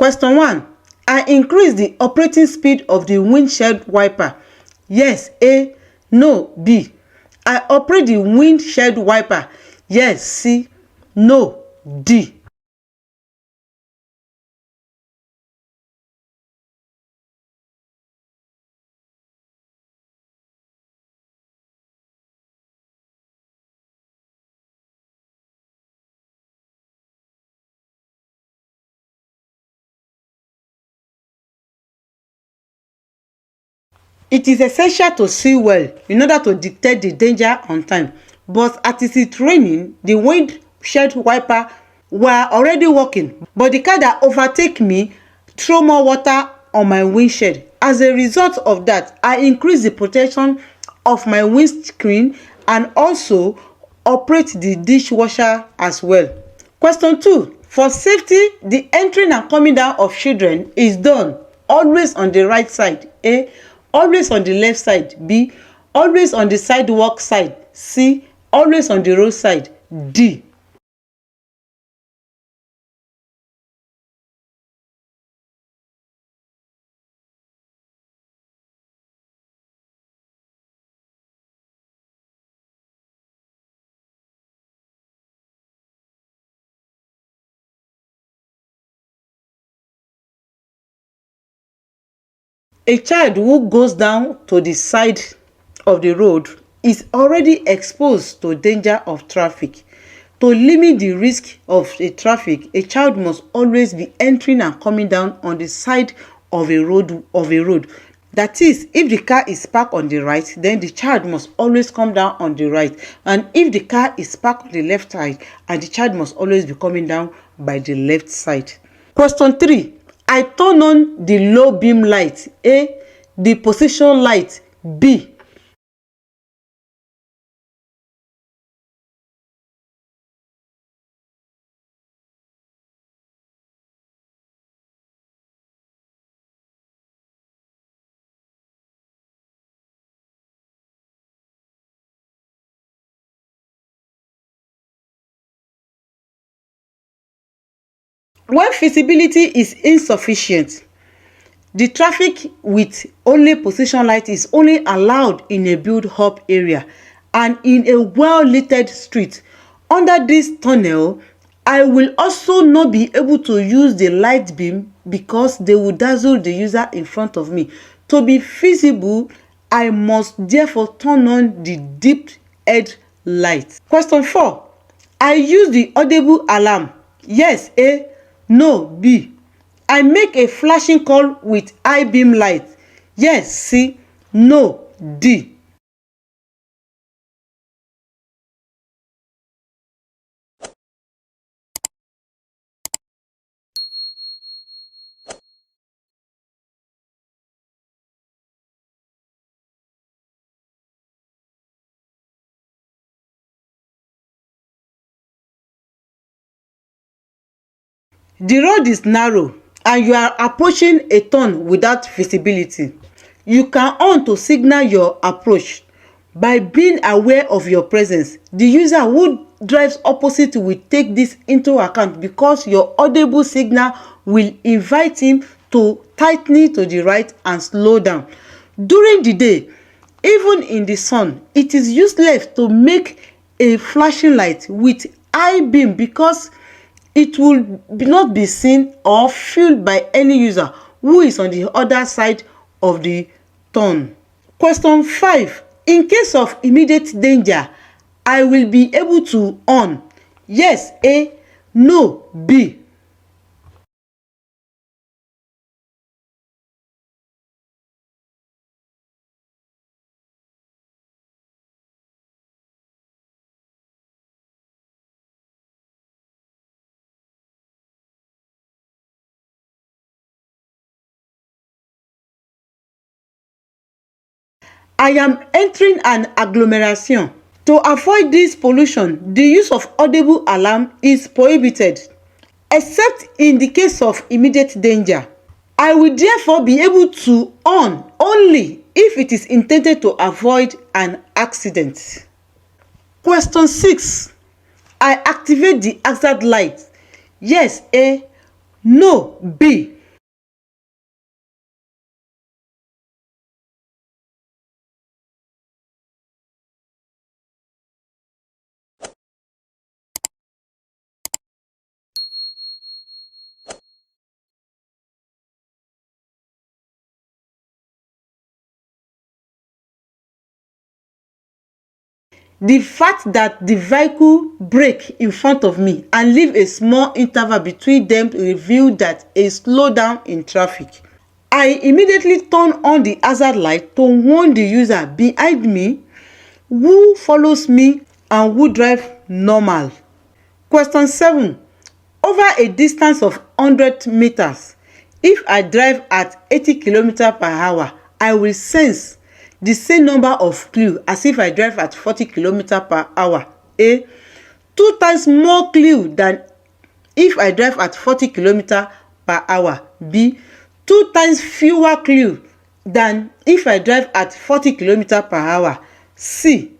Question 1. I increase the operating speed of the windshield wiper. Yes, A. No, B. I operate the windshield wiper. Yes, C. No, D. It is essential to see well in order to detect the danger on time. But as it is raining, the windshield wiper were already working. But the car that overtake me threw more water on my windshield. As a result of that, I increase the protection of my windscreen and also operate the dishwasher as well. Question 2. For safety, the entering and coming down of children is done always on the right side. A. Always on the left side. B. Always on the sidewalk side. C. Always on the road side. D. A child who goes down to the side of the road is already exposed to danger of traffic. To limit the risk of a traffic, a child must always be entering and coming down on the side of a road. That is, if the car is parked on the right, then the child must always come down on the right. And if the car is parked on the left side, and the child must always be coming down by the left side. Question 3. I turn on the low beam light. A. The position light. B. When visibility is insufficient, the traffic with only position light is only allowed in a built-up area and in a well-lit street. Under this tunnel, I will also not be able to use the light beam because they will dazzle the user in front of me. To be visible, I must therefore turn on the deep edge light. Question 4. I use the audible alarm. Yes, A. No, B. I make a flashing call with high beam light. Yes, C. No, D. The road is narrow and you are approaching a turn without visibility. You can on to signal your approach. By being aware of your presence, the user who drives opposite will take this into account because your audible signal will invite him to tighten to the right and slow down. During the day, even in the sun, it is useless to make a flashing light with high beam because it will not be seen or felt by any user who is on the other side of the turn. Question 5. In case of immediate danger, I will be able to on. Yes, A. No, B. I am entering an agglomeration. To avoid this pollution, the use of audible alarm is prohibited, except in the case of immediate danger. I will therefore be able to on only if it is intended to avoid an accident. Question 6. I activate the hazard light. Yes, A. No, B. The fact that the vehicle brake in front of me and leave a small interval between them revealed that a slowdown in traffic. I immediately turn on the hazard light to warn the user behind me who follows me and who drive normal. Question 7. Over a distance of 100 meters, if I drive at 80 km per hour, I will sense the same number of clue as if I drive at 40 km per hour. A. 2 times more clue than if I drive at 40 km per hour. B. 2 times fewer clue than if I drive at 40 km per hour. C.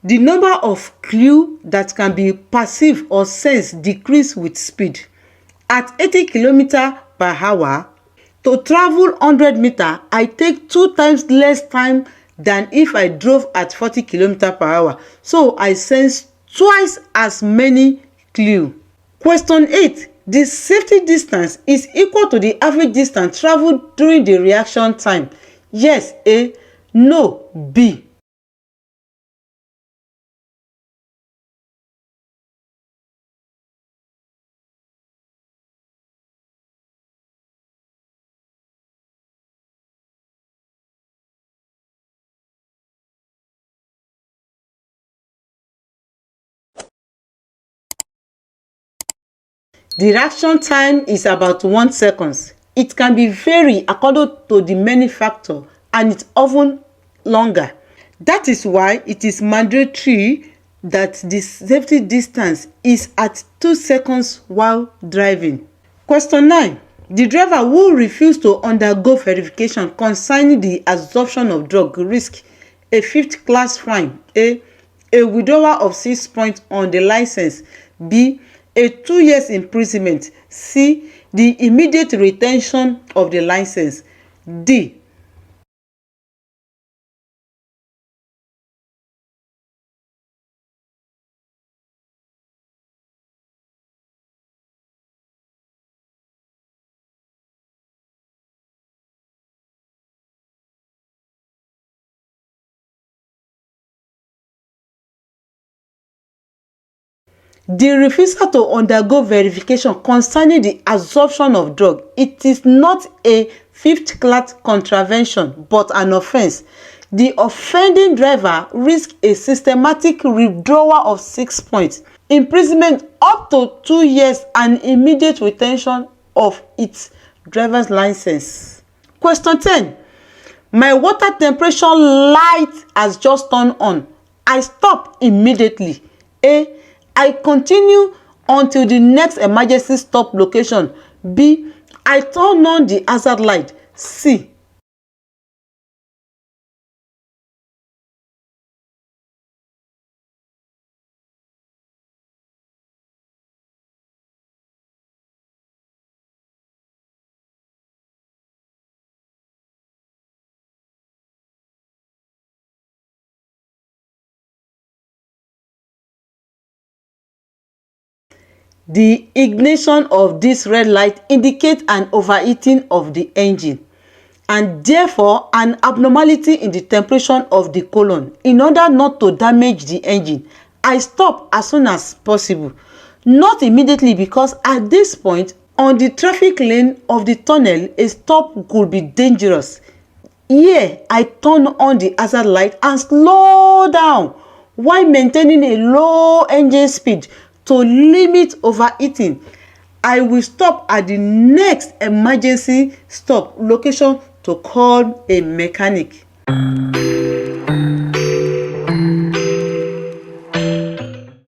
The number of clue that can be perceived or sensed decrease with speed. At 80 km per hour, to travel 100 meters, I take 2 times less time than if I drove at 40 km per hour. So I sense twice as many clue. Question 8. The safety distance is equal to the average distance traveled during the reaction time. Yes, A. No, B. The reaction time is about 1 second. It can be vary according to the many factors and it's often longer. That is why it is mandatory that the safety distance is at 2 seconds while driving. Question 9. The driver who refused to undergo verification concerning the absorption of drug risk a 5th class fine. A withdrawal of 6 points on the license. B. A 2 years imprisonment. C. The immediate retention of the license. D. The refusal to undergo verification concerning the absorption of drug, it is not a 5th class contravention but an offence. The offending driver risks a systematic withdrawal of 6 points, imprisonment up to 2 years and immediate retention of its driver's license. Question 10. My water temperature light has just turned on. I stop immediately. A. I continue until the next emergency stop location. B. I turn on the hazard light. C. The ignition of this red light indicates an overheating of the engine and therefore an abnormality in the temperature of the column. In order not to damage the engine, I stop as soon as possible. Not immediately, because at this point on the traffic lane of the tunnel, a stop could be dangerous. Here, I turn on the hazard light and slow down while maintaining a low engine speed to limit overheating. I will stop at the next emergency stop location to call a mechanic.